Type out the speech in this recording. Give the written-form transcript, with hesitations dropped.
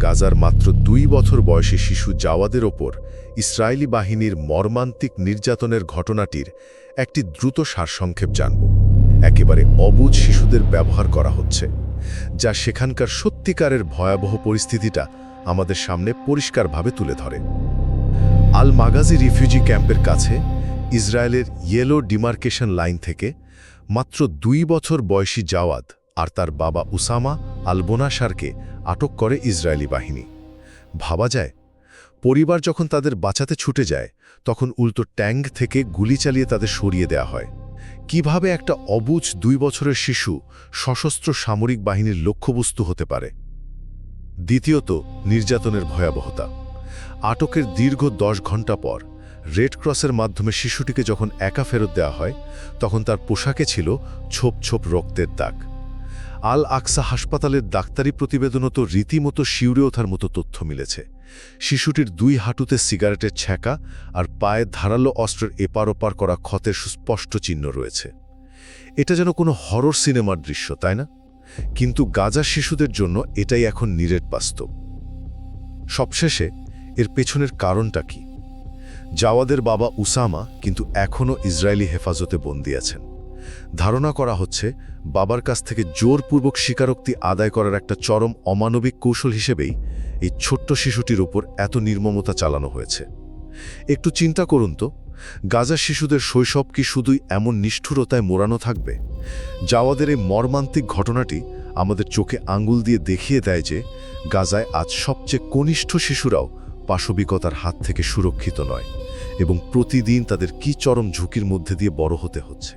গাজার মাত্র 2 বছর বয়সী শিশু জাওয়াদের ওপর ইসরায়েলি বাহিনীর মর্মান্তিক নির্যাতনের ঘটনাটির একটি দ্রুত সারসংক্ষেপ জানব। একেবারে অবুঝ শিশুদের ব্যবহার করা হচ্ছে, যা সেখানকার সত্যিকারের ভয়াবহ পরিস্থিতিটা আমাদের সামনে পরিষ্কারভাবে তুলে ধরে। আল মাগাজি রিফিউজি ক্যাম্পের কাছে ইসরায়েলের ইয়েলো ডিমার্কেশন লাইন থেকে মাত্র 2 বছর বয়সী জাওয়াদ আর তার বাবা উসামা আল বোনাসারকে আটক করে ইসরায়েলি বাহিনী। ভাবা যায়, পরিবার যখন তাদের বাঁচাতে ছুটে যায়, তখন উল্টো ট্যাঙ্ক থেকে গুলি চালিয়ে তাদের সরিয়ে দেয়া হয়। কিভাবে একটা অবুঝ 2 বছরের শিশু সশস্ত্র সামরিক বাহিনীর লক্ষ্যবস্তু হতে পারে? দ্বিতীয়ত, নির্যাতনের ভয়াবহতা। আটকের দীর্ঘ 10 ঘণ্টা পর রেড ক্রসের মাধ্যমে শিশুটিকে যখন একা ফেরত দেওয়া হয়, তখন তার পোশাকে ছিল ছোপ ছোপ রক্তের দাগ। আল আকসা হাসপাতালের ডাক্তারি প্রতিবেদনও তো রীতিমতো শিউরে ওঠার মতো তথ্য মিলেছে। শিশুটির 2 হাঁটুতে সিগারেটের ছ্যাঁকা আর পায়ে ধারালো অস্ত্রের এপার ওপার করা ক্ষতের সুস্পষ্ট চিহ্ন রয়েছে। এটা যেন কোনো হরর সিনেমার দৃশ্য, তাই না? কিন্তু গাজার শিশুদের জন্য এটাই এখন নিরেট বাস্তব। সবশেষে এর পেছনের কারণটা কি? জাওয়াদের বাবা উসামা কিন্তু এখনও ইসরায়েলি হেফাজতে বন্দী আছেন। ধারণা করা হচ্ছে বাবার কাছ থেকে জোরপূর্বক স্বীকারোক্তি আদায় করার একটা চরম অমানবিক কৌশল হিসেবেই এই ছোট্ট শিশুটির ওপর এত নির্মমতা চালানো হয়েছে। একটু চিন্তা করুন তো, গাজার শিশুদের শৈশব কি শুধুই এমন নিষ্ঠুরতায় মোড়ানো থাকবে? জাওয়াদের এই মর্মান্তিক ঘটনাটি আমাদের চোখে আঙ্গুল দিয়ে দেখিয়ে দেয় যে গাজায় আজ সবচেয়ে কনিষ্ঠ শিশুরাও পাশবিকতার হাত থেকে সুরক্ষিত নয়, এবং প্রতিদিন তাদের কি চরম ঝুঁকির মধ্যে দিয়ে বড় হতে হচ্ছে।